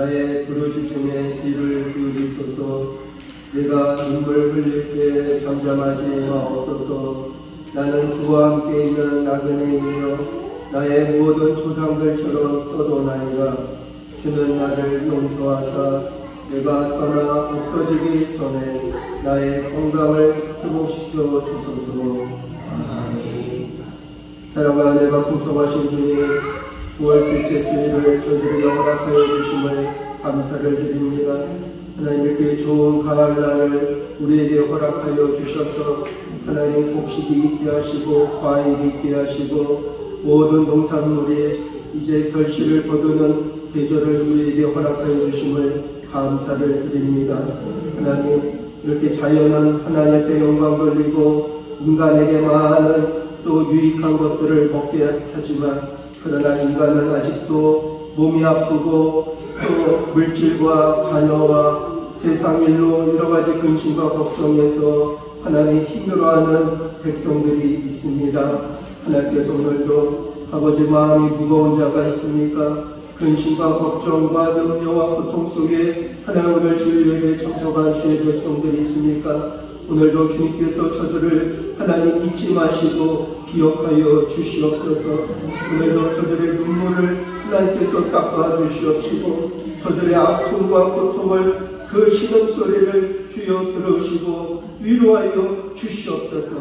나의 부르짖음에 귀를 기울이소서. 내가 눈물 흘릴 때 잠잠하지 마옵소서. 나는 주와 함께 있는 나그네이며 나의 모든 조상들처럼 떠도나니라. 주는 나를 용서하사 내가 떠나 없어지기 전에 나의 건강을 회복시켜 주소서. 아멘. 사랑과 내가 구속하신 주님, 9월 셋째 주일을 저희들에게 허락하여 주심을 감사를 드립니다. 하나님, 이렇게 좋은 가을날을 우리에게 허락하여 주셔서 하나님 곡식이 있게 하시고 과일이 있게 하시고 모든 농산물이 이제 결실을 거두는 계절을 우리에게 허락하여 주심을 감사를 드립니다. 하나님, 이렇게 자연은 하나님 앞에 영광 돌리고 인간에게 많은 또 유익한 것들을 먹게 하지만, 그러나 인간은 아직도 몸이 아프고 또 물질과 자녀와 세상 일로 여러 가지 근심과 걱정에서 하나님 힘들어하는 백성들이 있습니다. 하나님께서 오늘도 아버지 마음이 무거운 자가 있습니까? 근심과 걱정과 염려와 고통 속에 하나님 오늘 주일 예배에 참석한 주의 백성들이 있습니까? 오늘도 주님께서 저들을 하나님 잊지 마시고 기억하여 주시옵소서. 오늘도 저들의 눈물을 하나님께서 닦아 주시옵시고 저들의 아픔과 고통을 그 신음소리를 주여 들으시고 위로하여 주시옵소서.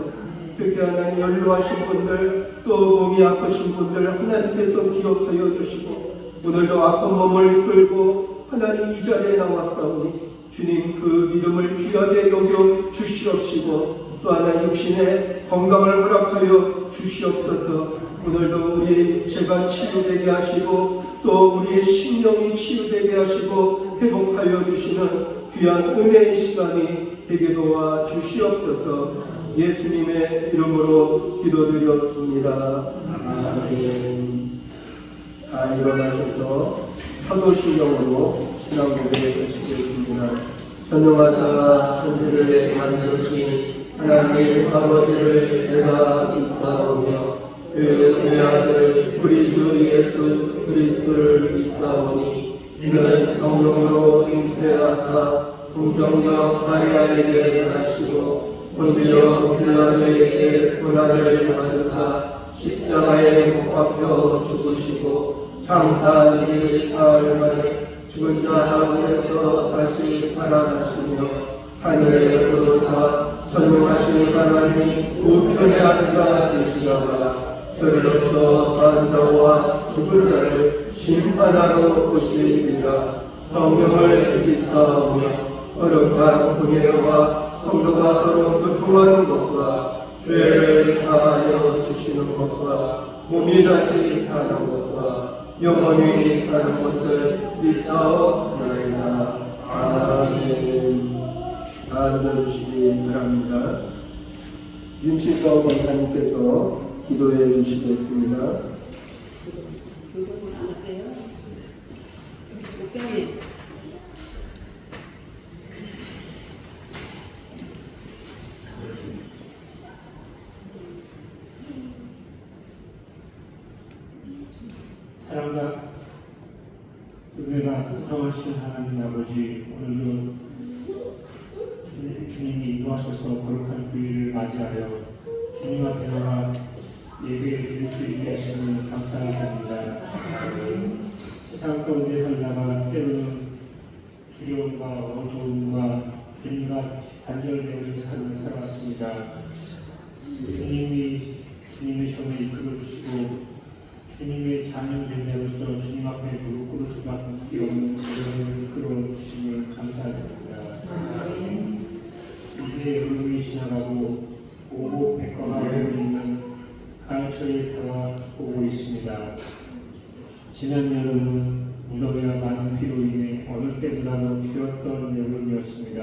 특히 하나님 연로하신 분들 또 몸이 아프신 분들 하나님께서 기억하여 주시고 오늘도 아픈 몸을 이끌고 하나님 이 자리에 나왔사오니 주님 그 믿음을 귀하게 여겨 주시옵시고 또 하나님 육신의 건강을 허락하여 주시옵소서. 오늘도 우리의 육체가 치유되게 하시고 또 우리의 심령이 치유되게 하시고 회복하여 주시는 귀한 은혜의 시간이 되게 도와 주시옵소서. 예수님의 이름으로 기도드렸습니다. 아멘. 자, 일어나셔서 사도신경으로 신앙고백을 하시겠습니다. 전능하사 천지를 만드신 하나님 아버지를 내가 믿사오며 그 아들 우리 주 예수 그리스도를 믿사오니 이는 성령으로 잉수되어서 동정녀 마리아에게 나시고 본디오 빌라도에게 고난을 받으사 십자가에 못 박혀 죽으시고 장사한 지 사흘 만에 죽은 자 가운데서 다시 살아나시며 하늘에 오르사 전능하신 하나님 우편에 앉아 계시다가 저리로서 산 자와 죽은 자를 심판하러 오시리라. 성령을 믿사오며 거룩한 공예와 성도가 서로 교통하는 것과 죄를 사하여 주시는 것과 몸이 다시 사는 것과 영원히 사는 것을 믿사옵나이다. 아멘. 앉아주시기 바랍니다. 윤칠서 권사님께서 기도해 주시겠습니다. 사랑과 은혜가 풍성하신 하나님 아버지, 오늘도 주님이 인도하셔서 거룩한 주일을 맞이하여 주님 앞에 나와 예배를 드릴 수 있게 하시니 감사합니다. 세상 가운데 살다가 때로는 두려움과 어두움과 주님과 단절되어진 삶을 살아왔습니다. 주님이 주님의 손에 이끌어주시고 주님의 자녀된 자로서 주님 앞에 무릎 꿇을 수밖에 없는 자녀를 이끌어 주심을 감사드립니다. 이제 여름이 지나가고 오고 백과가 오고 있는 가을철이 다가오고 있습니다. 지난 여름은 무더위와 많은 비로 인해 어느 때보다도 길었던 여름이었습니다.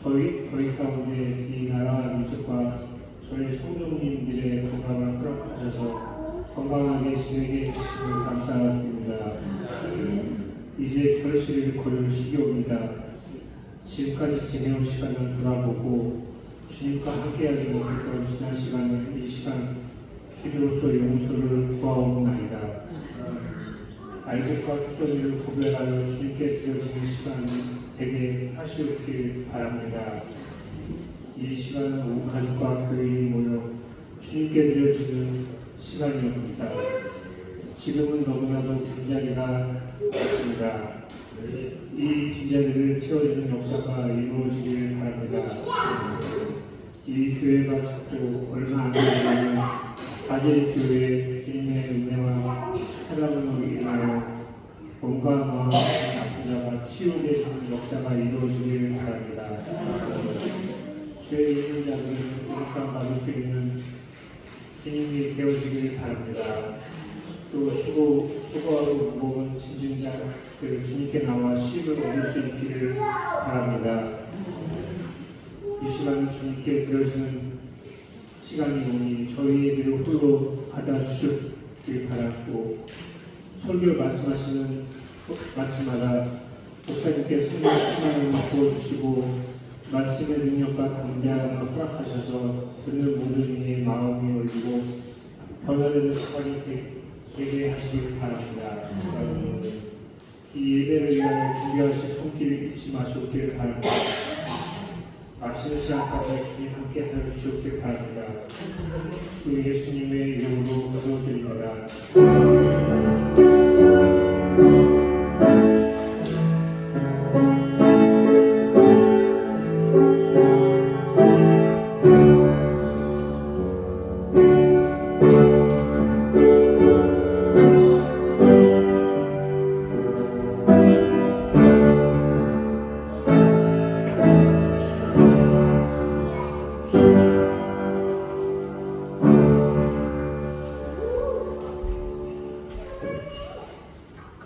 더위 가운데 이 나라와 민족과 저희 성도님들의 건강을 허락하셔서 건강하게 지내게 해주시면 감사드립니다. 이제 결실을 거둘 시기입니다. 지금까지 지내온 시간을 돌아보고 주님과 함께하지 못했던 지난 시간을 이 시간 기도로서 용서를 구하옵나이다. 알곡과 흙더미를 구별하여 주님께 드려지는 시간 되게 하시옵길 바랍니다. 이 시간은 온 가족과 교인이 모여 주님께 드려지는 시간이옵니다. 지금은 너무나도 빈자리가 많습니다. 이 빈자리를 채워주는 역사가 이루어지길 바랍니다. 이 교회가 자꾸 얼마 안 되면 바젤 교회 주님의 은혜와 사랑으로 인하여 몸과 마음을 아픈 자가 치유되는 역사가 이루어지길 바랍니다. 죄 있는 자들은 그러니까 받을 수 있는 주님이 되어지길 바랍니다. 또 수고하고 무거운 짐진 자들 주님께 나와 쉼을 얻을 수 있기를 바랍니다. 이 시간은 주님께 드려지는 시간이오니 저희들을 홀로 받아주시길 바라고 설교 말씀하시는 말씀마다 목사님께 성령 충만을 부어주시고 말씀의 능력과 담대함을 허락하셔서 듣는 모든 이의 마음이 열리고 변화되는 시간이 되게 하시길 바랍니다. 이 예배를 위하여 준비하실 손길을 잊지 마시옵길 바랍니다. 마치는 시간까지 주님 함께 하여 주시옵길 바랍니다. 주 예수님의 이름으로 기도드립니다.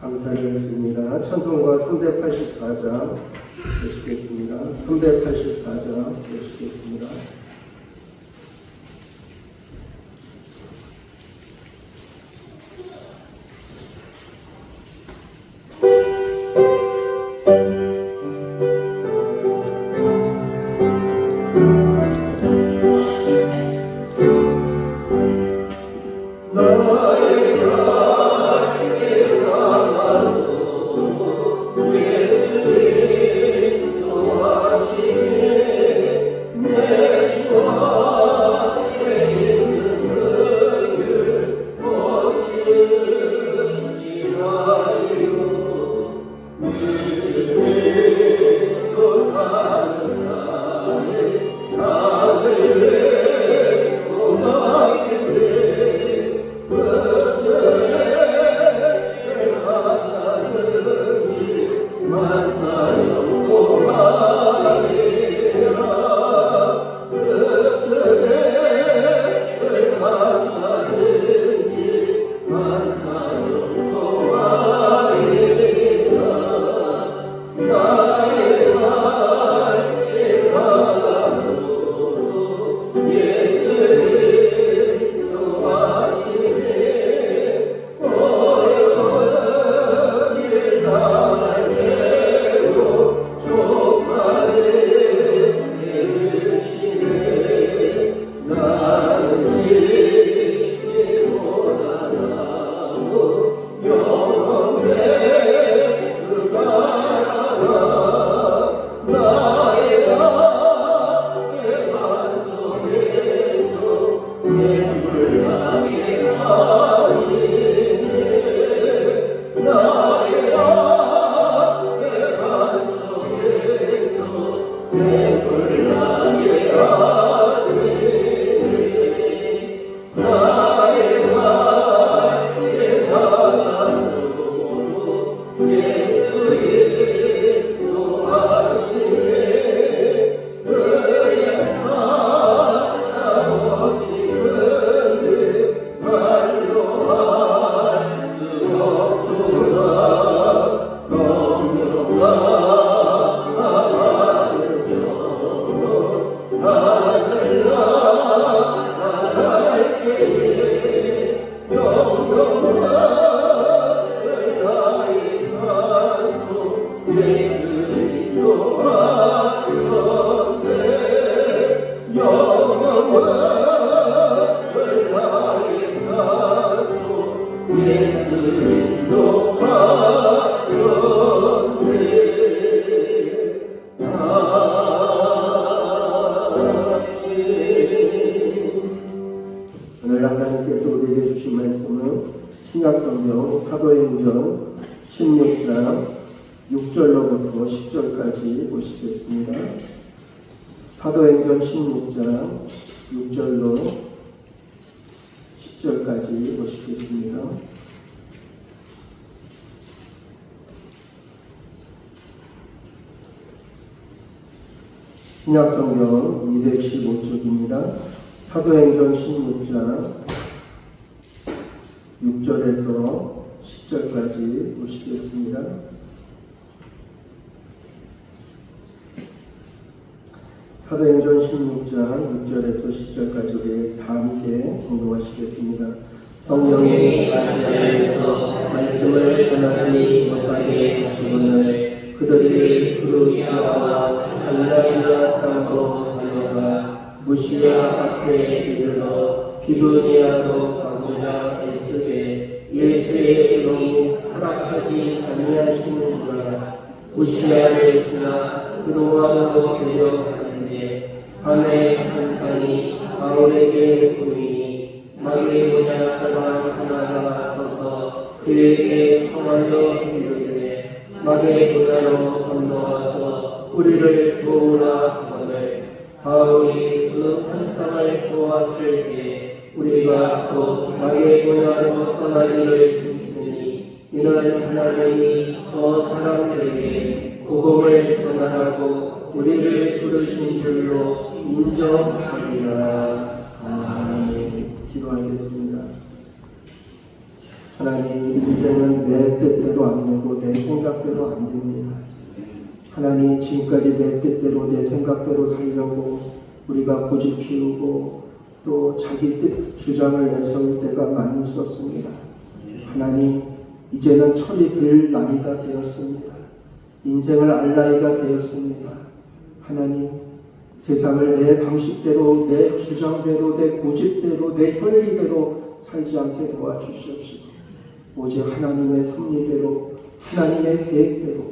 감사를 드립니다. 찬송가 384장 보시겠습니다. 384장 보시겠습니다. 예수님도 성경 사도행전 16장 6절로부터 10절까지 보시겠습니다. 사도행전 16장 6절로 10절까지 보시겠습니다. 신약성경 215쪽입니다. 사도행전 16장 6절에서 10절까지 보시겠습니다. 사도행전 16장 6절에서 10절까지 우리 다 함께 공부하시겠습니다. 성령이 아시아에서 말씀을 전하지 못하게 하시거늘 그들이 그루기아와 갈라디아 땅으로 달려가 무시아 앞에 이르러 비두니아로 가고자 애쓰되 예수의 이름이 허락하지 아니하시는지라. 무시아를 지나 그로아로 데려가는데 밤에 한 상이 바울에게 보이니 마게도냐 사람 하나가 서서 그에게 청하여 이르되 마게도냐로 건너와서 우리를 도우라 하거늘 바울이 그 환상을 보았을 때 우리가 곧 마게도냐로 떠나기를 믿으니 이는 하나님이 저 사람들에게 복음을 전하라고 우리를 부르신 줄로 인정하리라. 아멘. 기도하겠습니다. 하나님, 인생은 내 뜻대로 안 되고 내 생각대로 안 됩니다. 하나님, 지금까지 내 뜻대로 내 생각대로 살려고 우리가 고집 피우고 또 자기 뜻 주장을 내세울 때가 많이 있었습니다. 하나님, 이제는 철이 들 나이가 되었습니다. 인생을 알 나이가 되었습니다. 하나님, 세상을 내 방식대로, 내 주장대로, 내 고집대로, 내 권리대로 살지 않게 도와주시옵시고 오직 하나님의 섭리대로, 하나님의 계획대로,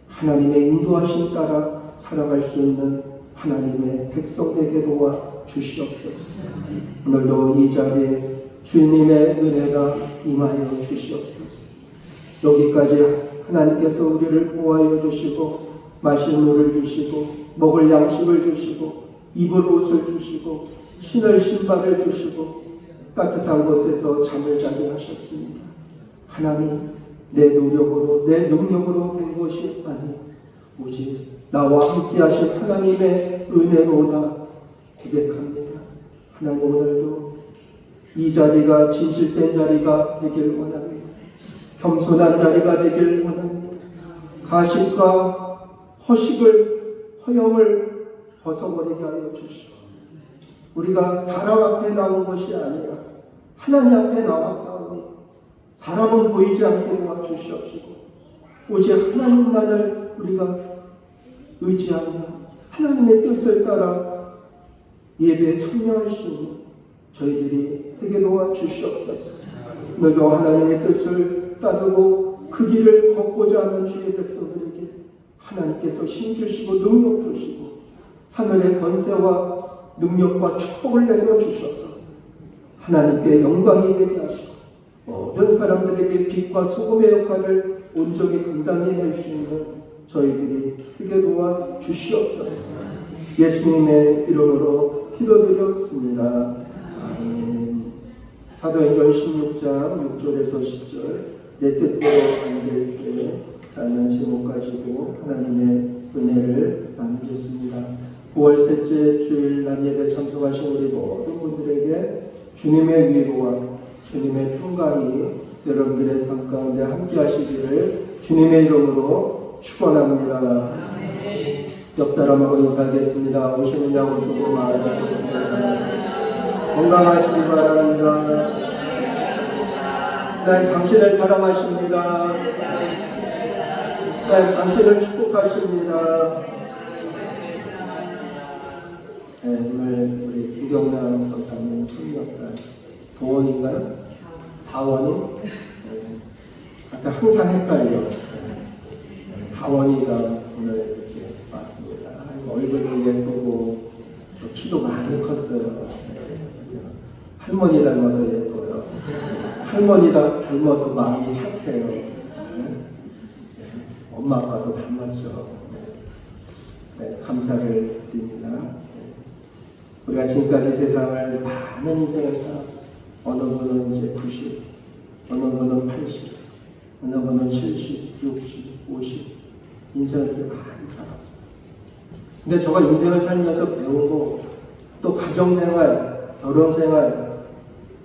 하나님의 인도하심 따라 살아갈 수 있는 하나님의 백성 되게 도와주시옵소서. 오늘도 이 자리에 주님의 은혜가 임하여 주시옵소서. 여기까지 하나님께서 우리를 보호하여 주시고 마실 물을 주시고 먹을 양식을 주시고 입을 옷을 주시고 신을 신발을 주시고 따뜻한 곳에서 잠을 자게 하셨습니다. 하나님, 내 노력으로 내 능력으로 된 것이 아니 오직 나와 함께 하신 하나님의 은혜로다 고백합니다. 하나님, 오늘도 이 자리가 진실된 자리가 되길 원합니다. 겸손한 자리가 되길 원합니다. 가식과 허영을 벗어버리게 하여 주시고 우리가 사람 앞에 나온 것이 아니라 하나님 앞에 나왔사오니 사람은 보이지 않게 도와주시옵시고 오직 하나님만을 우리가 의지하며 하나님의 뜻을 따라 예배에 참여할 수 있는 저희들이 되게 도와주시옵소서. 오늘도 하나님의 뜻을 따르고 그 길을 걷고자 하는 주의 백성들에게 하나님께서 힘주시고 능력 주시고 하늘의 권세와 능력과 축복을 내려주셔서 하나님께 영광이 되게 하시고 모든 사람들에게 빛과 소금의 역할을 온전히 감당해 낼 수 있는 저희들이 크게 도와주시옵소서. 예수님의 이름으로 기도드렸습니다. 아멘. 사도행전 16장 6절에서 10절 내 뜻대로 안 될 때 라는 제목 가지고 하나님의 은혜를 나누겠습니다. 9월 셋째 주일 남예배 참석하신 우리 모든 분들에게 주님의 위로와 주님의 평강이 여러분들의 삶 가운데 함께 하시기를 주님의 이름으로 축원합니다. 옆 사람하고 인사하겠습니다. 오시느냐고 수고 많으셨습니다. 건강하시기 바랍니다. 하나님, 당신을 사랑하십니다. 하나님, 당신을 축복하십니다. 네, 오늘 우리 김경남 권사님 생일날 도원인가요? 다원이? 네. 아까 항상 헷갈려. 다원이가 오늘 이렇게 왔습니다. 얼굴도 예쁘고 또 키도 많이 컸어요. 네. 할머니 닮아서 예뻐요. 할머니랑 닮아서 마음이 착해요. 네? 엄마 아빠도 닮았죠. 네, 감사를 드립니다. 우리가 지금까지 세상을 많은 인생을 살았어요. 어느 분은 이제 90, 어느 분은 80, 어느 분은 70, 60, 50 인생을 그렇게 많이 살았어요. 근데 저가 인생을 살면서 배우고 또 가정생활, 결혼생활,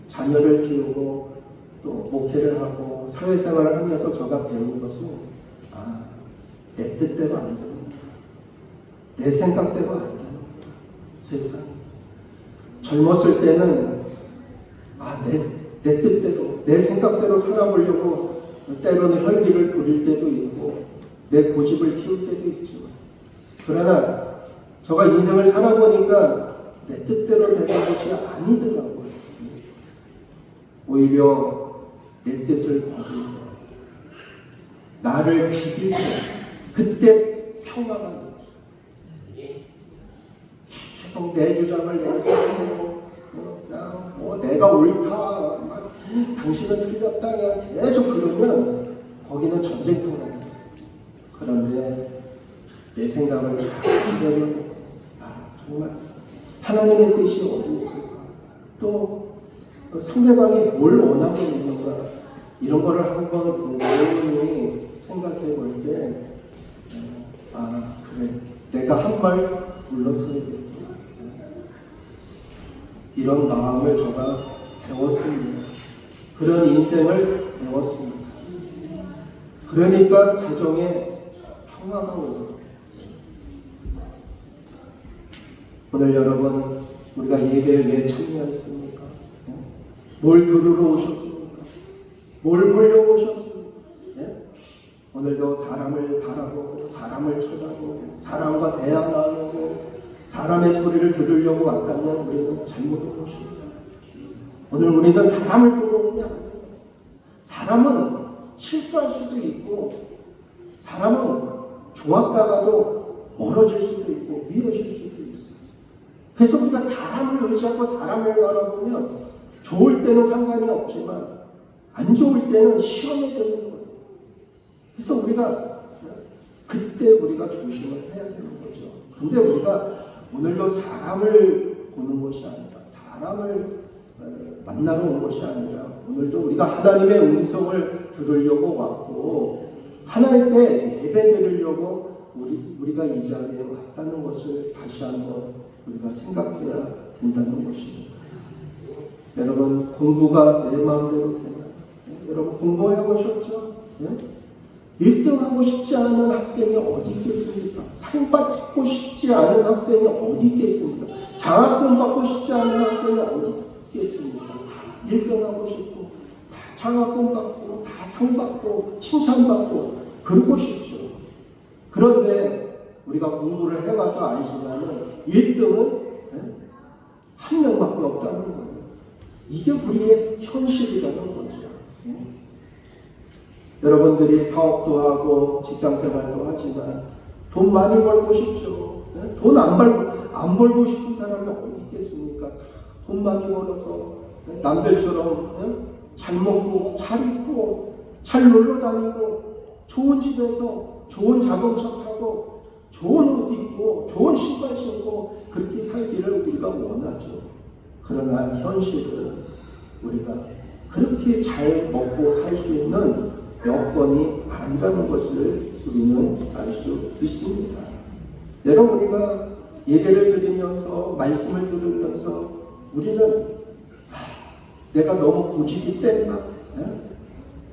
자녀를 키우고 또 목회를 하고 사회생활을 하면서 저가 배운 것은 내 뜻대로 안 됩니다. 내 생각대로 안 됩니다. 세상 젊었을 때는 내 뜻대로 내 생각대로 살아보려고 때로는 혈기를 부릴 때도 있고 내 고집을 피울 때도 있지만 그러나 저가 인생을 살아보니까 내 뜻대로 되는 것이 아니더라고요. 오히려 내 뜻을 거두고 나를 지킬 때 그때 평화가 나죠. 계속 내 주장을 내세우고 내가 옳다 당신은 틀렸다 계속 그러면 거기는 전쟁터입니다. 그런데 내 생각을 그대로 정말 하나님의 뜻이 어디 있을까? 또 상대방이 뭘 원하고 있는가? 이런 거를 한번 곰곰이 생각해 볼 때 그래 내가 한 말 물러서야겠구나. 이런 마음을 제가 배웠습니다. 그런 인생을 배웠습니다. 그러니까 가정에 평화가 오고 오늘 여러분 우리가 예배에 왜 참여했습니까? 뭘 들으러 오셨습니까? 뭘 보려고 오셨습니까? 오늘도 사람을 바라보고 사람을 쳐다보고 사람과 대화 나누고 사람의 소리를 들으려고 왔다면 우리는 잘못한 것입니다. 오늘 우리는 사람을 보러 오는 게 아닙니다. 사람은 실수할 수도 있고 사람은 좋았다가도 멀어질 수도 있고 미워질 수도 있어요. 그래서 우리가 사람을 의지하고 사람을 바라보면 좋을 때는 상관이 없지만 안 좋을 때는 시험이 되는 거예요. 그래서 우리가 그때 우리가 조심을 해야 되는 거죠. 근데 우리가 오늘도 사람을 보는 것이 아니라 사람을 만나러 온 것이 아니라 오늘도 우리가 하나님의 음성을 들으려고 왔고 하나님께 예배 드리려고 우리가 이 자리에 왔다는 것을 다시 한번 우리가 생각해야 된다는 것입니다. 여러분 공부가 내 마음대로 되나요? 여러분 공부해 보셨죠? 1등 하고 싶지 않은 학생이 어디 있겠습니까? 상 받고 싶지 않은 학생이 어디 있겠습니까? 장학금 받고 싶지 않은 학생이 어디 있겠습니까? 1등 하고 싶고 다 장학금 받고 다 상 받고 칭찬받고 그러고 싶죠. 그런데 우리가 공부를 해봐서 알지만 1등은 한 명밖에 없다는 거예요. 이게 우리의 현실이라는 거죠. 여러분들이 사업도 하고 직장생활도 하지만 돈 많이 벌고 싶죠. 돈 안 벌고 싶은 사람이 어디 있겠습니까? 돈 많이 벌어서 남들처럼 잘 먹고 잘 입고 잘 놀러 다니고 좋은 집에서 좋은 자동차 타고 좋은 옷 입고 좋은 신발 신고 그렇게 살기를 우리가 원하죠. 그러나 현실은 우리가 그렇게 잘 먹고 살 수 있는 여건이 아니라는 것을 우리는 알 수 있습니다. 여러분 우리가 예배를 드리면서 말씀을 들으면서 우리는 내가 너무 고집이 센가?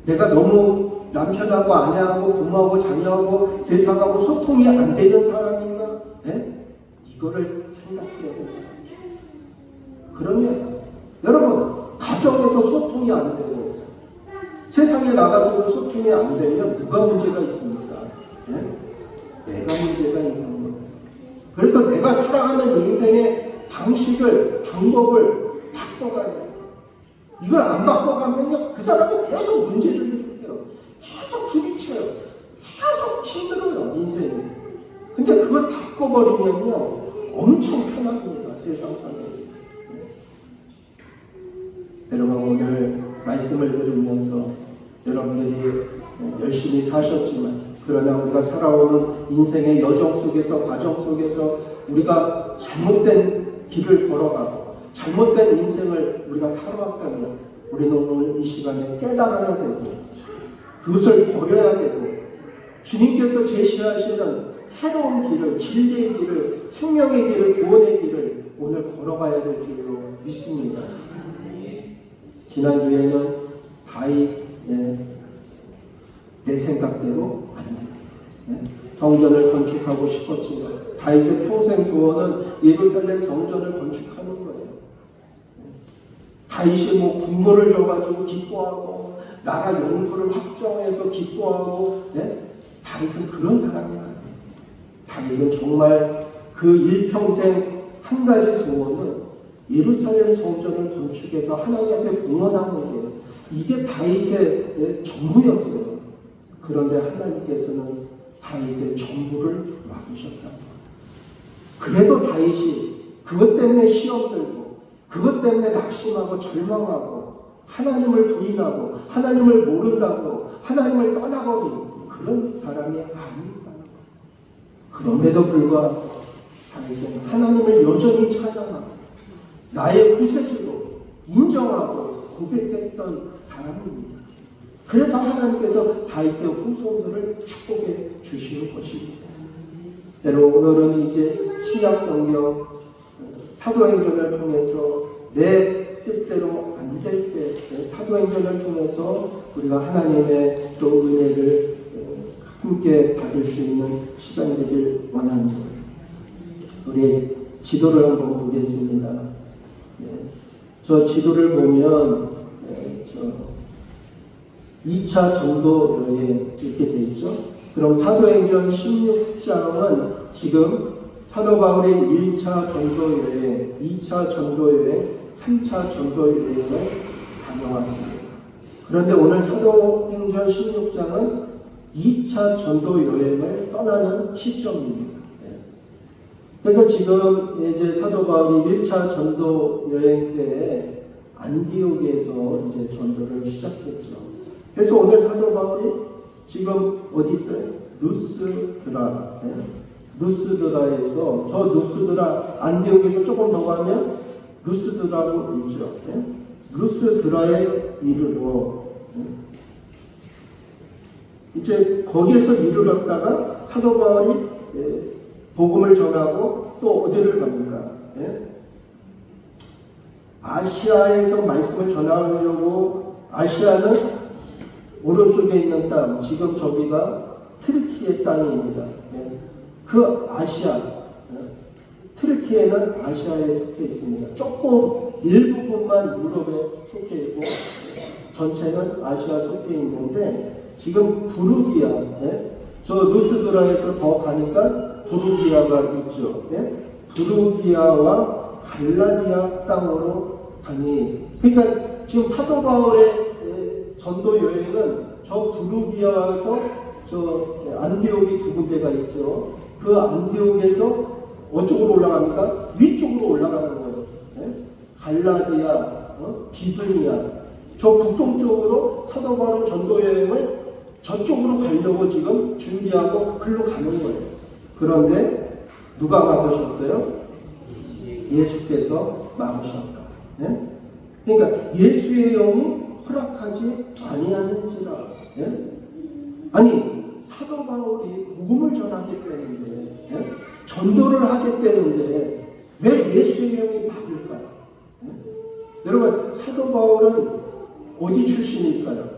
내가 너무 남편하고 아내하고 부모하고 자녀하고 세상하고 소통이 안 되는 사람인가? 이거를 생각해야 됩니다. 그러면 여러분 가정에서 소통이 안 되고 세상에 나가서도 소통이 안 되면 누가 문제가 있습니까? 내가 문제가 있는 거예요. 그래서 내가 살아가는 인생의 방법을 바꿔가야 돼요. 이걸 안 바꿔가면요, 그 사람은 계속 문제를 일으켜요. 계속 부딪혀요. 계속 힘들어요, 인생이. 근데 그걸 바꿔버리면요, 엄청 편합니다, 세상 사람이. 여러분, 오늘 말씀을 들으면서 여러분들이 열심히 사셨지만, 그러나 우리가 살아오는 인생의 여정 속에서, 과정 속에서 우리가 잘못된 길을 걸어가고 잘못된 인생을 우리가 살아왔다면 우리는 오늘 이 시간에 깨달아야 되고 그것을 버려야 되고 주님께서 제시하시는 새로운 길을, 진리의 길을, 생명의 길을, 구원의 길을 오늘 걸어가야 될 줄로 믿습니다. 지난주에는 다윗 내 생각대로 안 돼. 성전을 건축하고 싶었지만 다윗의 평생 소원은 예루살렘 성전을 건축하는 거예요. 다윗이 뭐 군고를 줘가지고 기뻐하고 나라 영토를 확정해서 기뻐하고, 다윗은 그런 사람이 아니에요. 다윗은 정말 그 일평생 한 가지 소원은 예루살렘 성전을 건축해서 하나님 앞에 공헌하는 거예요. 이게 다윗의 전부였어요. 그런데 하나님께서는 다윗의 전부를 막으셨다. 그래도 다윗이 그것 때문에 시험 들고 그것 때문에 낙심하고 절망하고 하나님을 부인하고 하나님을 모른다고 하나님을 떠나버린 그런 사람이 아닙니다. 그럼에도 불구하고 다윗은 하나님을 여전히 찬양하고 나의 구세주로 인정하고 고백했던 사람입니다. 그래서 하나님께서 다윗의 후손들을 축복해 주시는 것입니다. 때로 오늘은 이제 신약 성경 사도행전을 통해서 내 뜻대로 안 될 때 사도행전을 통해서 우리가 하나님의 또 은혜를 함께 받을 수 있는 시간이 되길 원합니다. 우리 지도를 한번 보겠습니다. 저 지도를 보면 2차 전도 여행 이렇게 돼 있죠. 그럼 사도행전 16장은 지금 사도 바울의 1차 전도 여행, 2차 전도 여행, 3차 전도 여행을 다녀왔습니다. 그런데 오늘 사도행전 16장은 2차 전도 여행을 떠나는 시점입니다. 그래서 지금 이제 사도 바울이 1차 전도 여행 때에 안디옥에서 이제 전도를 시작했죠. 그래서 오늘 사도 바울이 지금 어디 있어요? 루스드라. 루스드라에서, 저 루스드라, 안디옥에서 조금 더 가면 루스드라고 있죠. 루스드라에 이르러 이제 거기에서 이르렀다가 사도 바울이 복음을 전하고 또 어디를 갑니까? 아시아에서 말씀을 전하려고, 아시아는 오른쪽에 있는 땅, 지금 저기가 트르키의 땅입니다. 그 아시아, 트르키에는 아시아에 속해 있습니다. 조금 일부분만 유럽에 속해 있고 전체는 아시아 속해 있는데 지금 부르기아, 저 루스드라에서 더 가니까 부르기아가 있죠. 부르기아와 갈라디아 땅으로 가니, 그러니까 지금 사도 바울의 전도 여행은 저 부르기아에서 저 안디옥이 두 군데가 있죠. 그 안디옥에서 어쪽으로 올라갑니까? 위쪽으로 올라가는 거예요. 갈라디아, 비두니아, 저 북동쪽으로 사도 바울 전도 여행을 저쪽으로 가려고 지금 준비하고 글로 가는 거예요. 그런데 누가 막으셨어요? 예수께서 막으셨다. 그러니까 예수의 영이 허락하지 아니하는지라. 아니 사도 바울이 복음을 전하겠다는데, 전도를 하겠다는데 왜 예수의 영이 막을까요? 여러분, 사도 바울은 어디 출신일까요?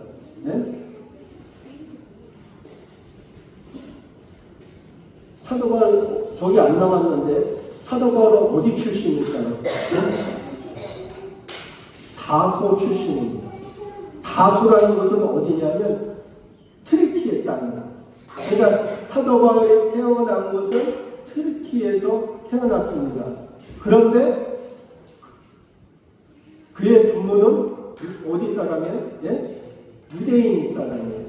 사도 바울 저기 안 나왔는데 사도 바울은 어디 출신일까요? 다소 출신입니다. 다소라는 것은 어디냐면 트르키의 땅이에요. 그러니까 사도 바울이 태어난 곳은 트르키에서 태어났습니다. 그런데 그의 부모는 어디 사람이에요? 유대인 사람이에요.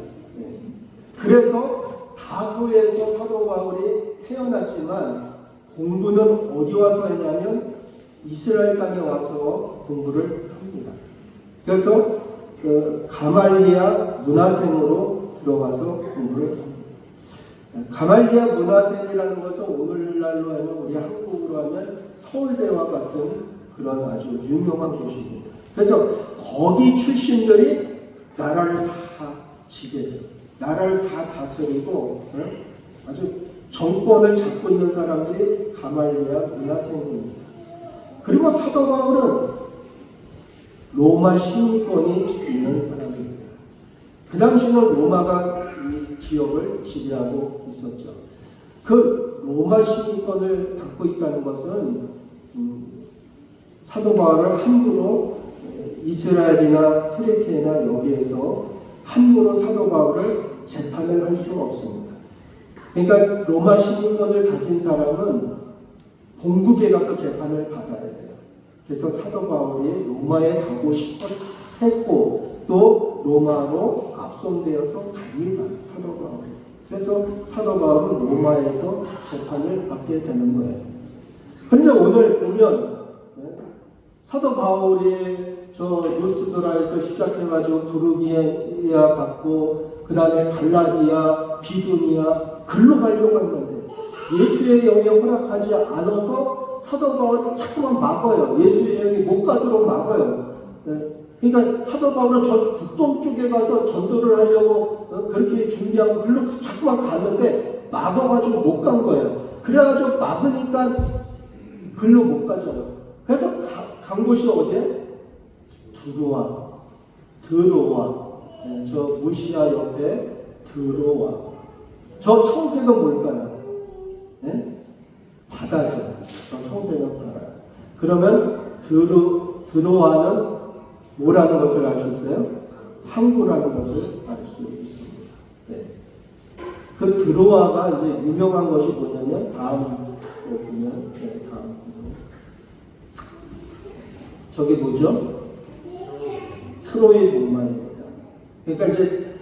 그래서 다소에서 사도 바울이 태어났지만 공부는 어디 와서 했냐면 이스라엘 땅에 와서 공부를 합니다. 그래서 가말리아 문화생으로 들어가서 공부를 합니다. 가말리아 문화생이라는 것은 오늘날로 하면 우리 한국으로 하면 서울대와 같은 그런 아주 유명한 곳입니다. 그래서 거기 출신들이 나라를 다 지게 돼요. 나라를 다 다스리고 아주 정권을 잡고 있는 사람들이 가말리아 문화생입니다. 그리고 사도 바울은 로마 시민권이 있는 사람입니다. 그 당시는 로마가 이 지역을 지배하고 있었죠. 그 로마 시민권을 갖고 있다는 것은 사도 바울을 함부로 이스라엘이나 트레케나 여기에서 함부로 사도 바울을 재판을 할 수가 없습니다. 그러니까 로마 시민권을 가진 사람은 본국에 가서 재판을 받아야 돼요. 그래서 사도 바울이 로마에 가고 싶었고 또 로마로 압송되어서 갑니다. 사도 바울이. 그래서 사도 바울은 로마에서 재판을 받게 되는 거예요. 그런데 오늘 보면 사도 바울이 저 루스드라에서 시작해가지고 부르기아 갔고 그 다음에 갈라디아, 비두니아 글로 가려고 했는데 예수의 영이 허락하지 않아서 사도 바울이 자꾸만 막아요. 예수의 영이 못 가도록 막아요. 그러니까 사도 바울은 저 북동 쪽에 가서 전도를 하려고 그렇게 준비하고 글로 자꾸만 갔는데 막아가지고 못 간 거예요. 그래가지고 막으니까 글로 못 가죠. 그래서 간 곳이 어디에? 드로아. 저 무시아 옆에 드로아. 저 청색은 뭘까요? 네? 바다죠. 저 청색은 바다. 그러면 드로아는 뭐라는 것을 알 수 있어요? 항구라는 것을 알 수 있습니다. 네. 그 드로아가 이제 유명한 것이 뭐냐면 다음 보면 다음 저게 뭐죠? 트로이 목마입니다. 그러니까 이제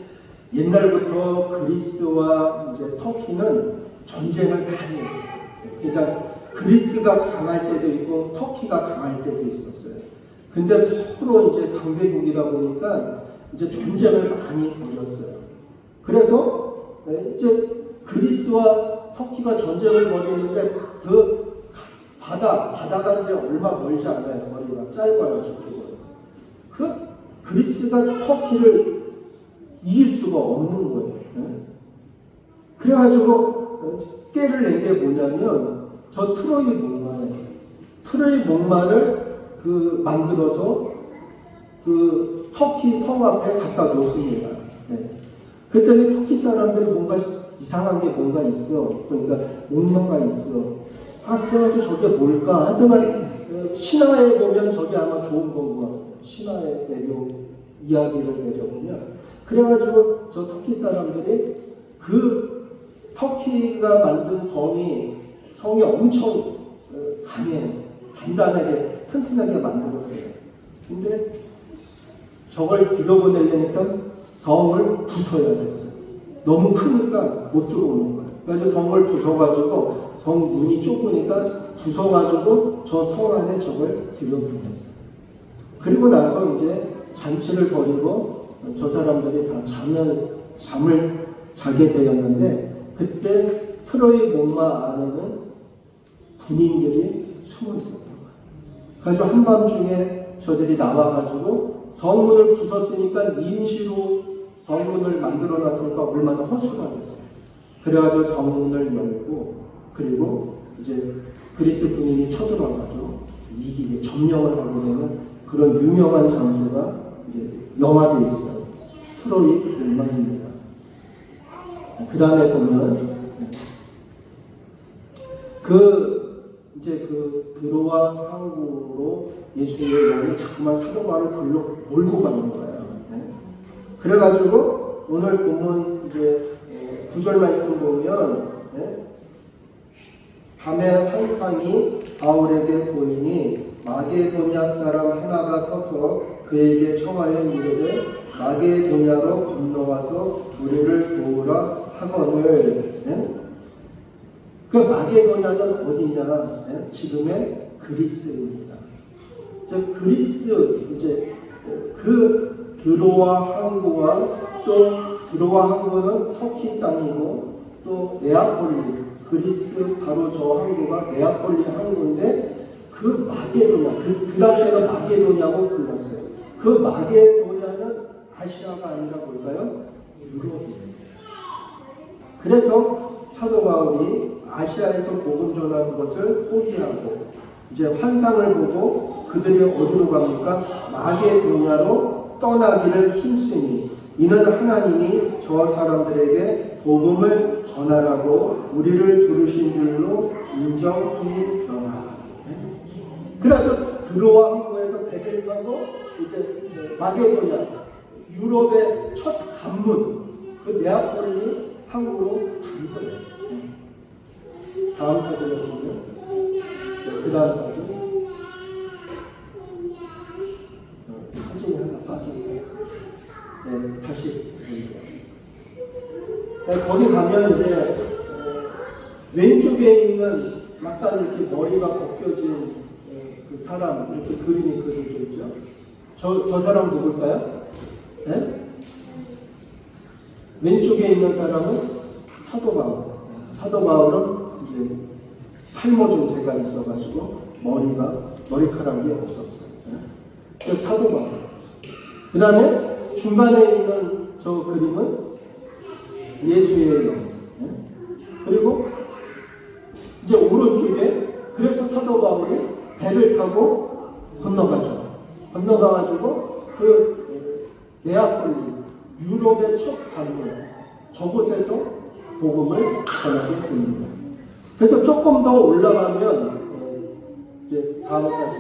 옛날부터 그리스와 이제 터키는 전쟁을 많이 했어요. 그러니까 그리스가 강할 때도 있고 터키가 강할 때도 있었어요. 근데 서로 이제 강대국이다 보니까 이제 전쟁을 많이 벌였어요. 그래서 이제 그리스와 터키가 전쟁을 벌이는데 그 바다가 이제 얼마 멀지 않아요. 거리가 짧아요. 저쪽은. 그 그리스가 터키를 이길 수가 없는 거예요. 그래가지고 깨를 낸 게 뭐냐면 저 트로이 목마를 그 만들어서 그 터키 성 앞에 갖다 놓습니다. 그랬더니 터키 사람들이 뭔가 이상한 게 뭔가 있어. 그러니까 목마가 있어. 그래가지고 저게 뭘까? 하여튼 신화에 보면 저게 아마 좋은 건 것 같아요. 신화에 이야기를 내려보면 그래가지고 저 터키 사람들이 그 터키가 만든 성이 엄청 강해요. 단단하게 튼튼하게 만들었어요. 근데 저걸 들여보내려니까 성을 부숴야 됐어요. 너무 크니까 못 들어오는 거예요. 그래서 성을 부숴가지고 성 문이 좁으니까 부숴가지고 저 성 안에 저걸 들여보냈어요. 그리고 나서 이제 잔치를 벌이고 저 사람들이 다 잠을 자게 되었는데 그때 트로이 목마 안에는 군인들이 숨어 있었던 거예요. 그래서 한밤중에 저들이 나와가지고 성문을 부쉈으니까 임시로 성문을 만들어 놨으니까 얼마나 허수가 됐어요. 그래가지고 성문을 열고 그리고 이제 그리스 군인이 쳐들어와가지고 이기게 점령을 하게 되는 그런 유명한 장소가 이제 영화되어 있어요. 트로이 목마입니다. 그 다음에 보면 이제 그 드로아 항구로 예수의 영이 자꾸만 사도 바울을 글로 몰고 가는 거예요. 그래가지고 오늘 본문 이제 9절 말씀 보면 밤에 환상이 바울에게 보이니 마게도냐 사람 하나가 서서 그에게 청하여 이르되 마게도냐로 건너와서 우리를 도우라 하거늘. 그 마게도냐는 어디냐? 지금의 그리스입니다. 그리스 이제 그 드로아 항구와 또 드로아 항구는 터키 땅이고 또 네아폴리 그리스 바로 저 항구가 네아폴리 항구인데 그 마게도냐 그 당시에는 마게도냐고 불렀어요. 그 마게도냐는 아시아가 아니라 뭘까요? 유럽이에요. 그래서 사도 바울이 아시아에서 복음 전하는 것을 포기하고 이제 환상을 보고 그들이 어디로 갑니까? 마게도냐로 떠나기를 힘쓰니 이는 하나님이 저 사람들에게 복음을 전하라고 우리를 부르신 줄로 인정하니라. 그래서 드로아 항구에서 배를 타고 이제 마게도냐 유럽의 첫 관문 그 네아폴리 항구로 간 거예요. 다음 사진을 보면 그 다음 사진 사진이 하나 빠졌네요. 네, 다시 네, 거기 가면 이제 왼쪽에 있는 약간 이렇게 머리가 벗겨진 그 사람 이렇게 그림이 그려져 있죠. 저 사람 누굴까요? 네? 왼쪽에 있는 사람은 사도 바울. 사도 바울은 이제 탈모 증세가 있어가지고 머리카락이 없었어요. 네? 사도 바울. 그 다음에 중간에 있는 저 그림은 예수의 영. 네? 그리고 이제 오른쪽에 그래서 사도 바울이 배를 타고 건너가죠. 건너가가지고 그 네아폴리 유럽의 첫 관문 저곳에서 복음을 전하게 됩니다. 그래서 조금 더 올라가면 이제 다음까지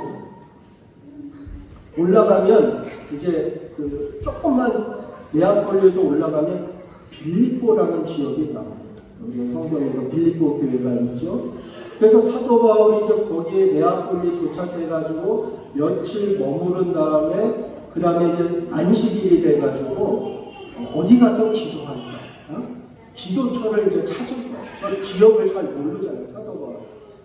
올라가면 이제 그 조금만 네아폴리에서 올라가면 빌립보라는 지역이 나옵니다. 우리 성경에도 빌립보 교회가 있죠. 그래서 사도 바울이 이제 거기에 네아폴리 도착해가지고 며칠 머무른 다음에 그 다음에 이제 안식일이 돼가지고 어디 가서 기도할까? 기도처를 이제 찾은 거예요. 지역을 잘 모르잖아요, 사도 바울.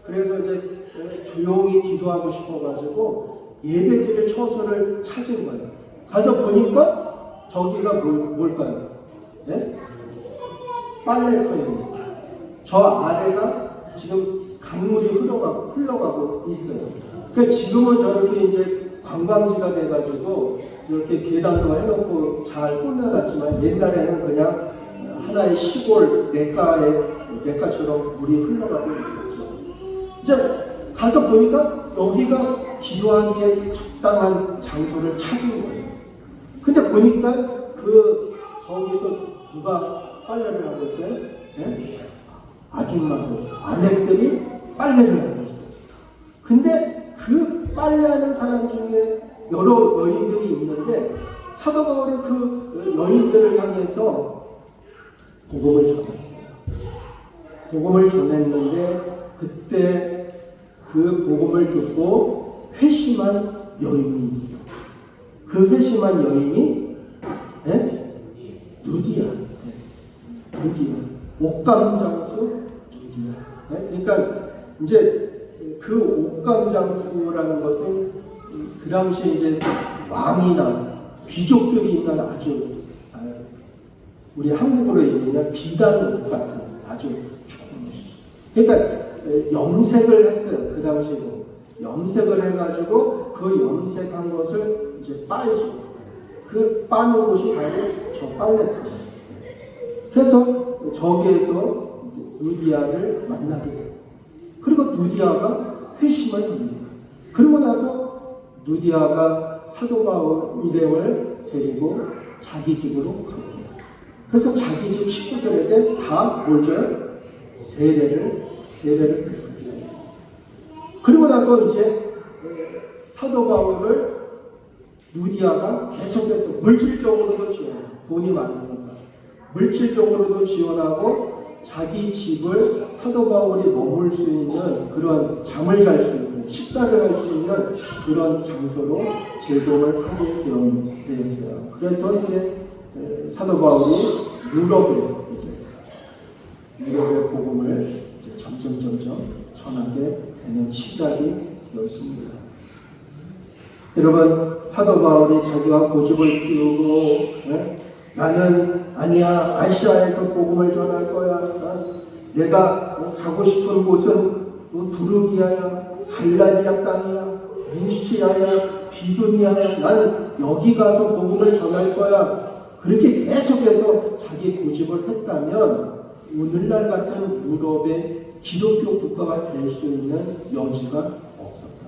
그래서 이제 조용히 기도하고 싶어가지고 예배드릴 처소를 찾은 거예요. 가서 보니까 저기가 뭘까요? 네? 빨래터입니다. 저 아래가 지금 강물이 흘러가고 있어요. 그러니까 지금은 저렇게 이제 관광지가 돼가지고 이렇게 계단도 해놓고 잘 꾸며놨지만 옛날에는 그냥 하나의 시골 냇가처럼 물이 흘러가고 있었죠. 이제 가서 보니까 여기가 기도하기에 적당한 장소를 찾은 거예요. 근데 보니까 저기서 누가 빨래를 하고 있어요? 네? 아줌마들, 아내들이 빨래를 하고 있어요. 근데 그 빨래하는 사람 중에 여러 여인들이 있는데 사도 바울이 그 여인들을 향해서 복음을 전했어요. 복음을 전했는데 그때 그 복음을 듣고 회심한 여인이 있어요. 그 회심한 여인이 누디아. 누디아. 옥감장수 누디아. 그러니까 이제 그 옥감장수라는 것은 그 당시에 이제 왕이나 귀족들이 있는 아주 우리 한국으로 얘기하면 비단 같은 아주 좋은 것이죠. 그러니까 염색을 했어요. 그 당시에도 염색을 해가지고 그 염색한 것을 이제 빨죠. 그 빠는 곳이 바로 저 빨래터예요. 그래서 저기에서 누디아를 만나게 돼요. 그리고 누디아가 회심을 합니다. 그러고 나서 누디아가 사도 바울 일행을 데리고 자기 집으로 갑니다. 그래서 자기 집 식구들에게 다 뭘 줘요? 세례를 베풀어요. 그리고 나서 이제 사도 바울을 누디아가 계속해서 물질적으로도 지원해요. 돈이 많으니까. 물질적으로도 지원하고 자기 집을 사도 바울이 머물 수 있는 그런 잠을 잘 수 있는 식사를 할 수 있는 그런 장소로 제공을 하게 되었어요. 그래서 이제 사도 바울이 유럽의 복음을 이제 점점 전하게 되는 시작이 되었습니다. 여러분, 사도 바울이 자기가 고집을 피우고 나는 아니야, 아시아에서 복음을 전할 거야. 내가 가고 싶은 곳은 부르기아야, 갈라디아 땅이야, 루시아야, 비두니아야. 난 여기 가서 복음을 전할 거야. 그렇게 계속해서 자기 고집을 했다면 오늘날 같은 유럽의 기독교 국가가 될 수 있는 여지가 없었다.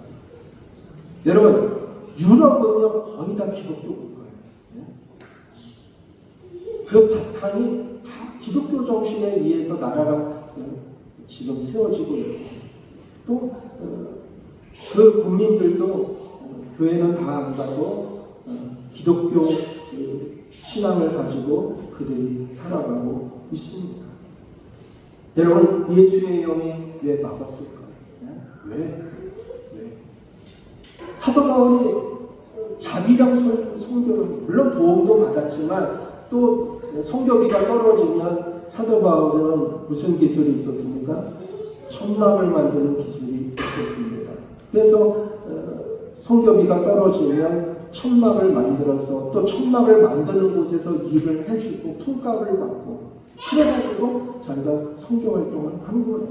여러분, 유럽은요 거의 다 기독교 국가예요. 그 바탕이 다 기독교 정신에 의해서 나라가 지금 세워지고 있고, 또 그 국민들도 교회는 다 안 가고 기독교 신앙을 가지고 그들이 살아가고 있습니다. 여러분, 예수의 영이 왜 막았을까요? 왜? 사도 바울이 자비랑 성교를 물론 도움도 받았지만 또 성교비가 떨어지면 사도 바울은 무슨 기술이 있었습니까? 천막을 만드는 기술이 있었습니다. 그래서 성교비가 떨어지면 천막을 만들어서 또 천막을 만드는 곳에서 일을 해주고 품값을 받고, 그래가지고 자기가 성교 활동을 하는 거예요.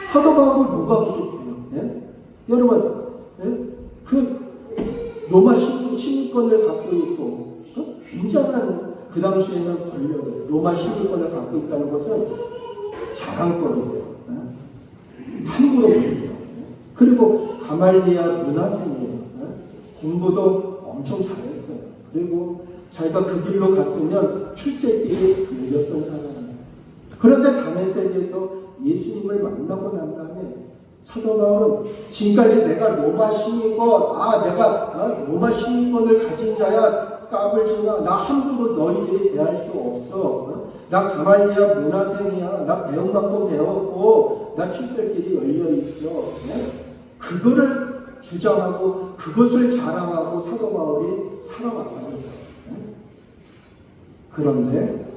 사도 바울이 뭐가 부족해요? 여러분, 그 로마 시민권을 갖고 있고 굉장한 그 당시에는 권력이에요. 로마 시민권을 갖고 있다는 것은 자랑거리예요. 함부로 보여요. 그리고 가말리아 문화생이에요. 공부도 엄청 잘했어요. 그리고 자기가 그 길로 갔으면 출세길이 열렸던 사람이에요. 그런데 다메섹에서 예수님을 만나고 난 다음에 사도 바울은 지금까지 내가 로마 시민권, 내가 로마 시민권을 가진 자야, 값을 주나, 나 함부로 너희들이 대할 수 없어. 나 가말리아 문화생이야. 나 배운 만큼 배웠고, 나 출세길이 열려 있어. 그거를 주장하고 그것을 자랑하고 사도 바울이 살아왔다는 거예요. 그런데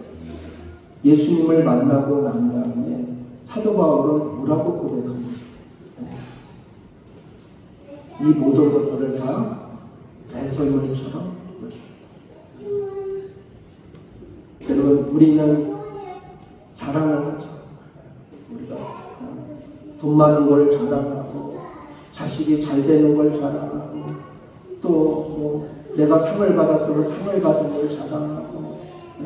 예수님을 만나고 난 다음에 사도 바울은 뭐라고 고백합니까? 이 모든 것들을 다 배설물처럼. 여러분, 우리는 자랑을 하죠. 우리가 돈 많은 걸 자랑하고, 자식이 잘 되는 걸 자랑하고, 또 내가 상을 받았으면 상을 받은 걸 자랑하고,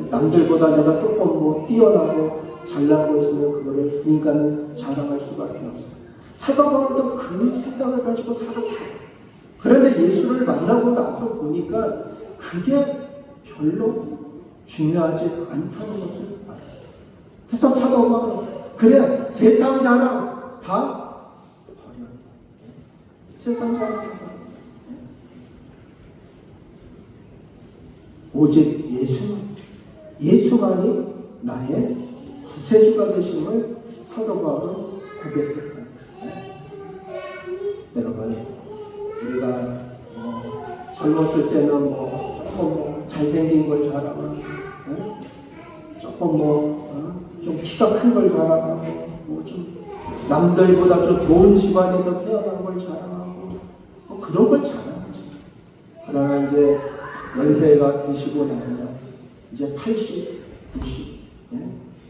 남들보다 내가 조금 뛰어나고 잘나고 있으면 그거를 인간은 자랑할 수밖에 없어요. 사도 바울도 그 생각을 가지고 살았어요. 그런데 예수를 만나고 나서 보니까 그게 별로 중요하지 않다는 것을 알았어요. 그래서 사도 바울은 그래, 세상 자랑 다 버려. 세상 자랑 다 버려. 오직 예수만이 나의 구세주가 되심을 사도 바울은 고백했다. 여러분, 우리가 젊었을 때는 조금 잘생긴 걸 자랑하고, 조금 좀 키가 큰 걸 자랑하고, 좀 남들보다 좀 좋은 집안에서 태어난 걸 자랑하고, 그런 걸 자랑하죠. 그러나 이제 연세가 드시고 나면 이제 80, 90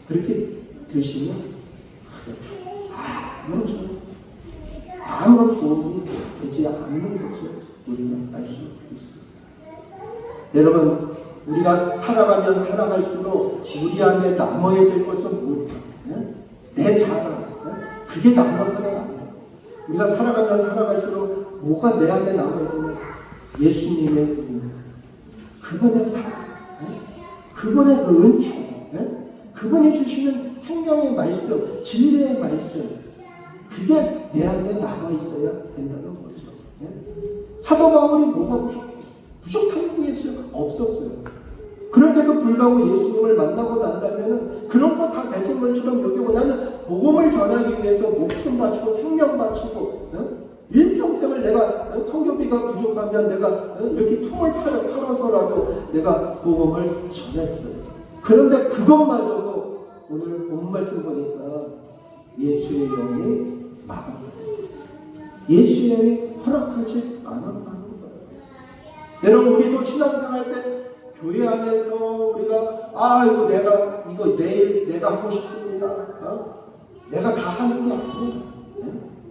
그렇게 드시면 아무런 도움이 되지 않는 것을 우리는 알 수 있습니다. 여러분, 우리가 살아가면 살아갈수록 우리 안에 남아야 될 것은 무엇일까? 내 자랑, 그게 남아서는 안 돼요. 우리가 살아가면 살아갈수록 뭐가 내 안에 남아야 되냐? 예수님의 은혜, 그분의 사랑, 그분의 그 은총, 그분이 주시는 생명의 말씀, 진리의 말씀, 그게 내 안에 남아 있어야 된다는 거죠. 사도 바울이 뭐가 부족한 게 없었어요. 그런데도 불구하고 예수님을 만나고 난다면 그런 거 다 배설물처럼 여기고, 나는 복음을 전하기 위해서 목숨 바치고 생명 바치고 일평생을 내가 성교비가 부족하면 내가 이렇게 품을 팔아서라도 내가 복음을 전했어요. 그런데 그것마저도 오늘 본 말씀 보니까 예수의 영이 막아요. 예수의 영이 허락하지 않았다는 거예요. 여러분, 우리도 신앙생활 때 교회 안에서 우리가 이거 내일 내가 하고 싶습니다. 내가 다 하는 게 아니에요.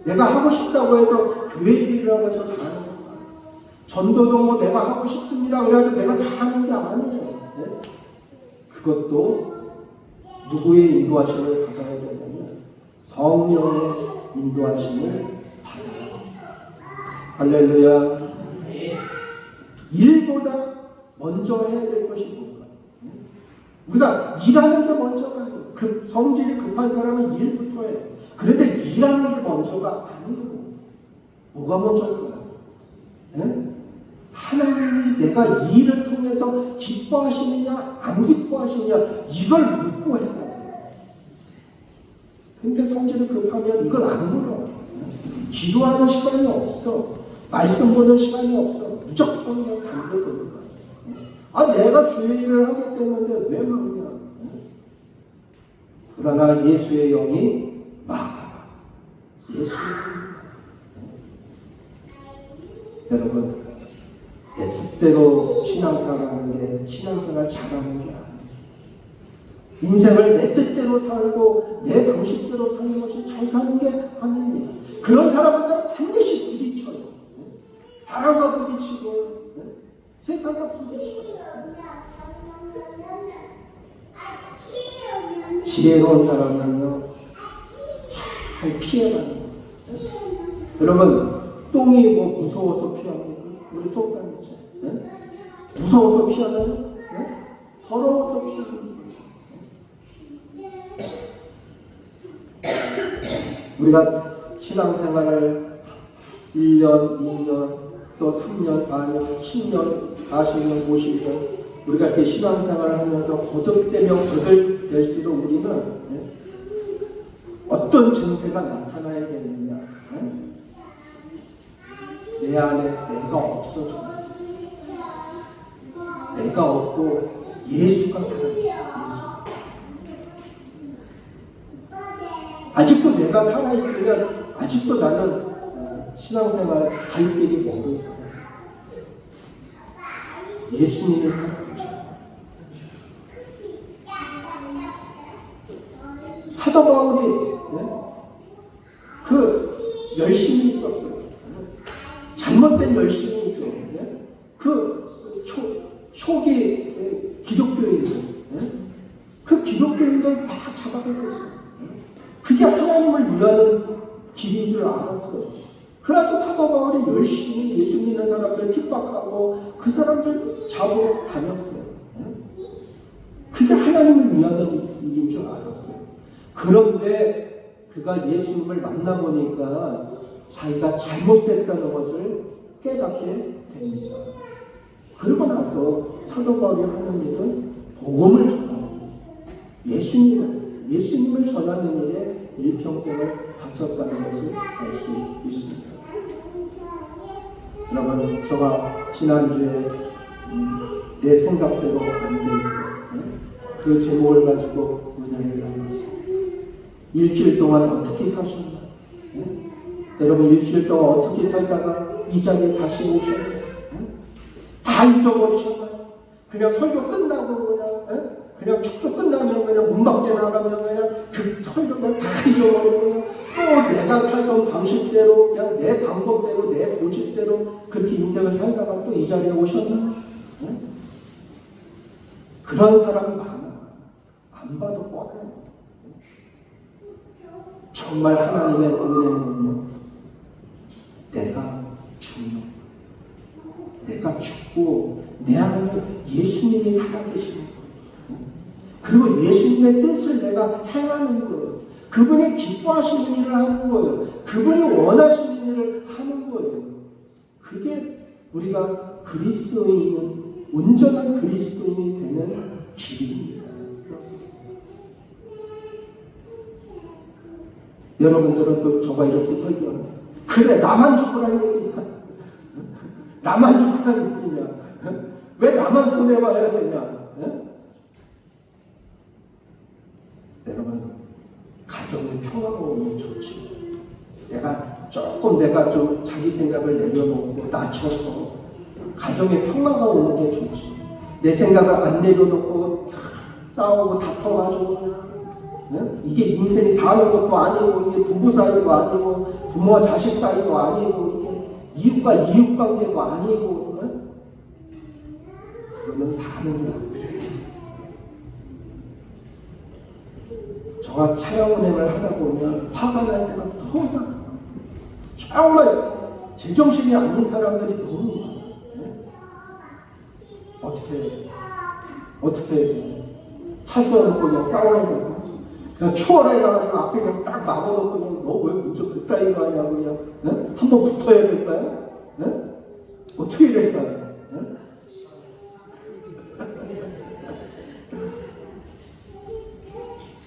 내가 하고 싶다고 해서 교회 일이라고 해서 다 하는 거예요. 전도도 뭐 내가 하고 싶습니다. 그래가지고 내가 다 하는 게 아니에요. 그것도 누구의 인도하심을 받아야 되냐면 성령의 인도하심을 받아야 합니다. 할렐루야. 일보다 먼저 해야 될 것이 뭔가? 우리가 일하는 게 먼저가 아니에요. 성질이 급한 사람은 일부터 해요. 그런데 일하는 게 먼저가 아니고 뭐가 먼저일까요? 하나님이 내가 일을 통해서 기뻐하시느냐 안 기뻐하시느냐 이걸 묻고 해야 돼요. 근데 성질이 급하면 이걸 안 물어. 기도하는 시간이 없어. 말씀 보는 시간이 없어. 무조건 그냥 담배거든. 내가 주의 일을 하기 때문에 왜 물으냐. 그러나 예수의 영이 막아라. 예수의 여러분, 내 뜻대로 신앙생활하는 게 신앙생활 잘하는 게 아니에요. 인생을 내 뜻대로 살고 내 방식대로 사는 것이 잘 사는 게 아닙니다. 그런 사람은 반드시 부딪혀요. 사람과 부딪히고 세상과 부딪히고. 지혜로운 사람은요 잘 피해가는 거예요. 여러분, 똥이 뭐 무서워서 피합니까? 우리 속담이죠. 무서워서 피하나요? 더러워서 피하는 거예요. 우리가 신앙생활을 1년, 2년, 또 3년, 4년, 10년, 40년, 50년 우리가 이렇게 신앙생활을 하면서 거듭되면 거듭될수록 우리는 어떤 증세가 나타나야 되느냐? 내 안에 내가 없어져. 내가 없고 예수가 살아요. 예수. 아직도 내가 살아있으면 아직도 나는 신앙생활 갈 길이 멀은 사람. 예수님의 사람. 사도 바울이 그 열심이 있었어요. 잘못된 열심이죠. 초기 기독교인들, 그 기독교인들 막 잡아먹었어요. 그게 하나님을 위하는 길인 줄 알았어요. 그래서 사도 바울이 열심히 예수 믿는 사람들 핍박하고 그 사람들 잡으러 다녔어요. 그게 하나님을 위하는 일인 줄 알았어요. 그런데 그가 예수님을 만나보니까 자기가 잘못됐다는 것을 깨닫게 됩니다. 그러고 나서 사도 바울이 하는 일은 복음을 전하는 예수님을 전하는 일에 일평생을 바쳤다는 것을 알 수 있습니다. 여러분, 제가 지난주에 내 생각대로 안 되는 그 제목을 가지고 은혜를 나눴습니다. 일주일 동안 어떻게 사셨나? 여러분, 일주일 동안 어떻게 살다가 이 자리에 다시 오셨나요? 다 잊어버리셨나요? 그냥 설교 끝나고 그냥 축도 끝나면 그냥 문 밖에 나가면 그냥 그 설교 그냥 다 잊어버리고 그냥 또 내가 살던 방식대로 그냥 내 방법대로 내 고집대로 그렇게 인생을 살다가 또 이 자리에 오셨나요? 그런 사람 많아. 안 봐도 뻔해요. 정말 하나님의 은혜는요, 내가 죽고 내 안에 예수님이 살아계시는 거예요. 그리고 예수님의 뜻을 내가 행하는 거예요. 그분이 기뻐하시는 일을 하는 거예요. 그분이 원하시는 일을 하는 거예요. 그게 우리가 그리스도인은 온전한 그리스도인이 되는 길입니다. 여러분들은 또 저가 이렇게 설교합니다. 그래, 나만 죽으라는 얘기냐? 나만 죽으라는 얘기냐? 왜 나만 손해봐야 되냐? 여러분, 가정의 평화가 오면 좋지. 내가 좀 자기 생각을 내려놓고 낮춰서 가정에 평화가 오는 게 좋지. 내 생각을 안 내려놓고 싸우고 다퉈가지고 이게 인생이 사는 것도 아니고 이게 부부 사이도 아니고 부모와 자식 사이도 아니고 이게 이웃과 이웃 관계도 아니고 그러면 사는 게 안 돼. 저가 차량 운행을 하다 보면 화가 날 때가 너무 많아. 정말 제정신이 아닌 사람들이 너무 많아. 어떻게 차세워놓고 그냥 싸워야 되나? 그냥 추월해가지고 앞에 그냥 딱 막아놓고 그냥 너 왜 문좀 그따위로 하냐고 그냥 한번 붙어야 될까요? 어떻게 될까요?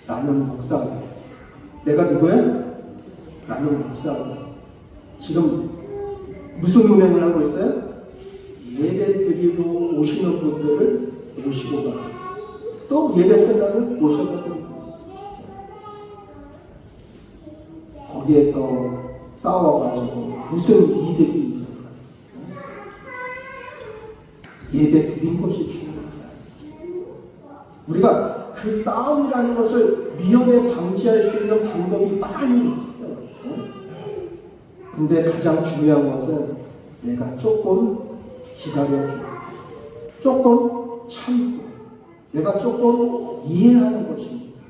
나는 목사다. 내가 누구야? 나는 목사다. 지금 무슨 운행을 하고 있어요? 예배 드리고 오시는 분들을 모시고 가고 또 예배 끝나면 모셔다 드리고 있어요. 거기에서 싸워가지고 무슨 이득이 있을까? 예배 드린 것이 중요하다. 우리가 그 싸움이라는 것을 위험에 방지할 수 있는 방법이 많이 있어요. 근데 가장 중요한 것은 내가 조금 기다려주고 조금 참고 내가 조금 이해하는 것입니다.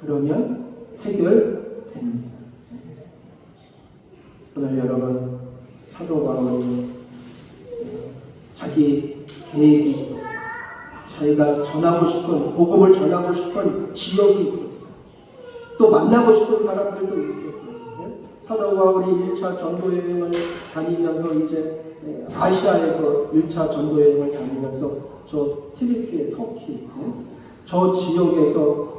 그러면 해결됩니다. 오늘 여러분 사도 바울은 자기 계획이 있어요. 자기가 전하고 싶은 복음을 전하고 싶은 지역이 있었어요. 또 만나고 싶은 사람들도 있었어요. 사도 바울이 1차 전도 여행을 다니면서 이제 아시아에서 1차 전도 여행을 다니면서 저 튀르키예, 터키 저 지역에서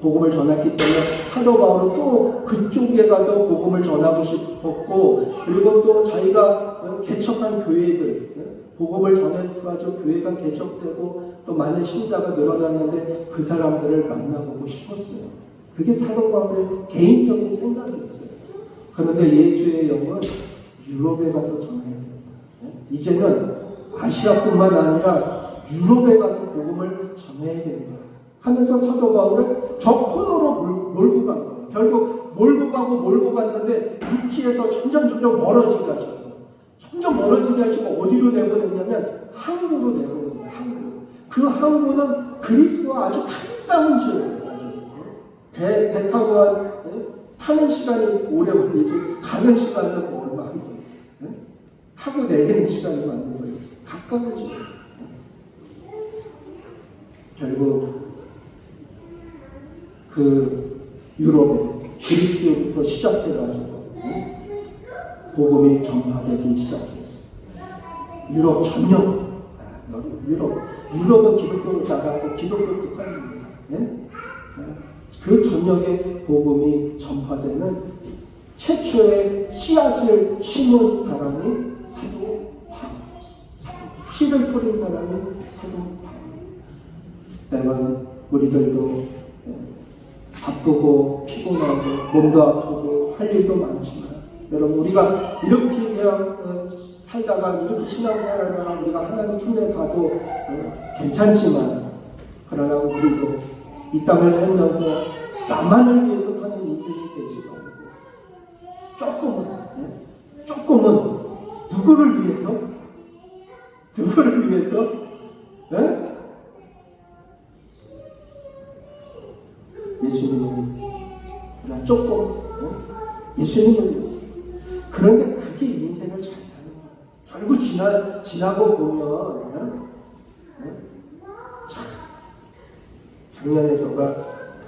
복음을 전했기 때문에 사도 바울은 또 그쪽에 가서 복음을 전하고 싶었고 그리고 또 자기가 개척한 교회들 복음을 전해서 교회가 개척되고 또 많은 신자가 늘어났는데 그 사람들을 만나보고 싶었어요. 그게 사도 바울의 개인적인 생각이었어요. 그런데 예수의 영은 유럽에 가서 전해야 된다. 이제는 아시아뿐만 아니라 유럽에 가서 복음을 전해야 된다. 하면서 사도 바울을 저 코너로 몰고 간 거예요. 결국 몰고 갔는데 육지에서 점점 멀어지게 하셨어요. 점점 멀어지게 하시고 어디로 내보냈냐면 항구로 내보낸 거예요. 항구. 그 항구는 그리스와 아주 가까운 지역이에요. 배 타고 타는 시간이 오래 걸리지 가는 시간은 얼마 안 걸려요. 타고 내리는 시간이 많은 거예요. 가까운 지역. 결국 그 유럽에 그리스부터 시작해가지고 복음이 전파되기 시작했어요. 유럽 전역, 유럽은 기독교 나라고 기독교 국가입니다. 그 전역에 복음이 전파되는 최초의 씨앗을 심은 사람이 사도 바울, 씨를 뿌린 사람이 사도 바울. 여러분, 우리들도 바쁘고 피곤하고 몸도 아프고 할 일도 많지만 여러분 우리가 이렇게 그냥 살다가 이렇게 신앙생활하다가 우리가 하나님 품에 가도 괜찮지만 그러나 우리도 이 땅을 살면서 나만을 위해서 사는 인생이 되지가 않고 조금은 누구를 위해서 예수님을 그냥 조금 예수님을 위해서. 그런데 그게 인생을 잘 사는 거예요. 결국 지나고 보면 작년에 제가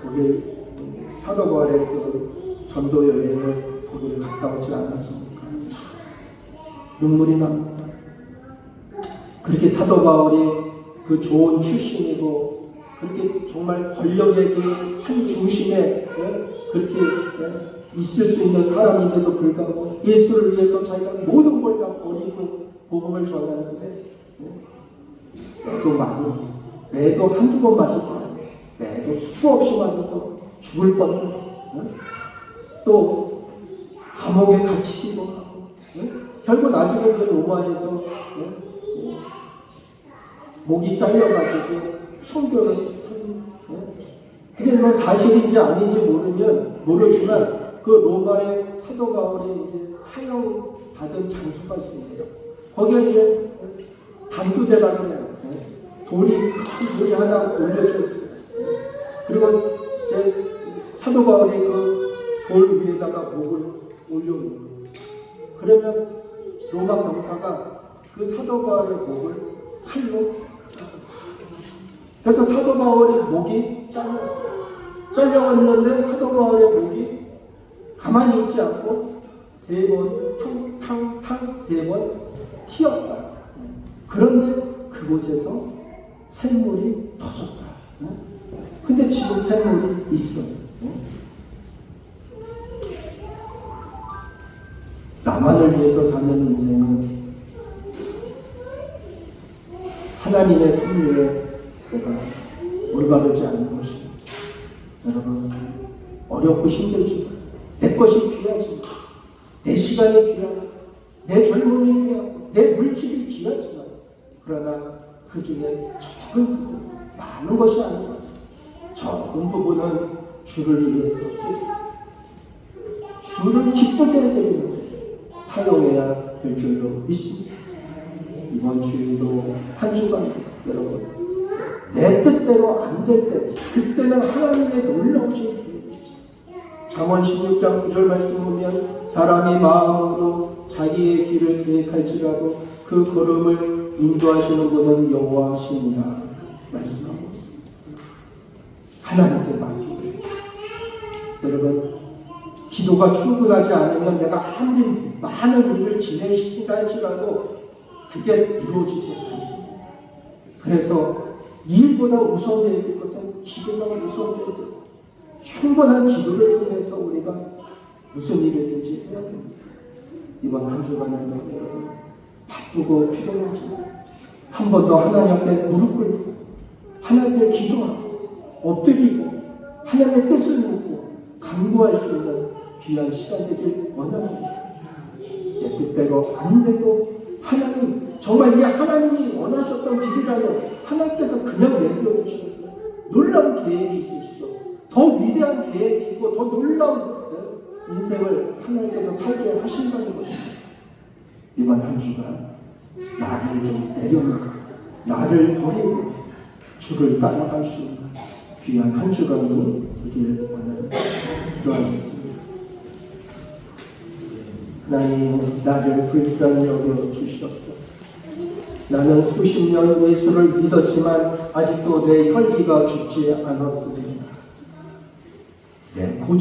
거기 사도 바울의 그 전도 여행을 거기를 갔다 오지 않았습니까? 눈물이 납니다. 그렇게 사도 바울이 그 좋은 출신이고 그렇게 정말 권력의 그 한 중심에 그렇게 있을 수 있는 사람인데도 불구하고 예수를 위해서 자기가 모든 걸 다 버리고 복음을 전하는데 매도 한두 번 맞을 거야. 매도 수없이 맞아서 죽을 뻔하고 또 감옥에 갇히기도 하고 결국 나중에 그 로마에서 목이 잘려가지고 순교를 그게 뭐 사실인지 아닌지 모르지만 그 로마의 사도 바울이 이제 사형 받은 장소가 있습니다. 거기에 이제 단두대가 그래요. 돌이 큰 돌이 하나 올려져 있어요. 그리고 이제 사도 바울이 그 돌 위에다가 목을 올려놓는 거예요. 그러면 로마 병사가 그 사도 바울의 목을 칼로 그래서 사도 바울의 목이 잘렸어요. 잘려갔는데 사도 바울의 목이 가만히 있지 않고 3번 탕탕탕 3번 튀었다. 그런데 그곳에서 샘물이 터졌다. 근데 지금 샘물이 있어. 나만을 위해서 사는 인생은 하나님의 섭리에 제가 올바르지 않은 것입니다. 여러분, 어렵고 힘들지만 내 것이 귀하지만 내 시간이 귀하고 내 젊음이 귀하고 내 물질이 귀하지만 그러나 그 중에 적은 부분, 많은 것이 아니고 적은 부분은 주를 위해서 쓰고 주를 기쁘게 해드리는 데 사용해야 될 줄로 믿습니다. 이번 주일도 한 주간 여러분 내 뜻대로 안 될 때 그때는 하나님의 놀라우신 기회가 있습니다. 잠언 16장 9절 말씀 보면 사람이 마음으로 자기의 길을 계획할지라도 그 걸음을 인도하시는 분은 여호와시니라 말씀하고 있습니다. 하나님께 맡기세요. 여러분 기도가 충분하지 않으면 내가 아무리 많은 일을 진행시킨다 할지라도 그게 이루어지지 않습니다. 그래서 일보다 우선해야 될 것은 기도가 우선해야 됩니다. 충분한 기도를 통해서 우리가 무슨 일이든지 해야 됩니다. 이번 한 주간에도 여러분 바쁘고 피곤하지만 한 번 더 하나님 앞에 무릎 꿇고 하나님 앞에 기도하고 엎드리고 하나님의 뜻을 묻고 간구할 수 있는 귀한 시간 되길 원합니다. 내 뜻대로 안 돼도 하나님 정말 이 하나님이 원하셨던 길이라면 하나님께서 그냥 내버려 두시겠어요. 놀라운 계획이 있으시죠. 더 위대한 계획이고 더 놀라운 인생을 하나님께서 살게 하신다는 것입니다. 이번 한 주간 나를 좀 내려놓고 나를 버리고 주를 따라갈 수 있는 귀한 한 주간이 되길 원합니다. 기도하겠습니다. 하나님 나를 불쌍히 여겨 주시옵소서. 나는 수십 년 예수를 믿었지만 아직도 내 혈기가 죽지 않았습니다. 내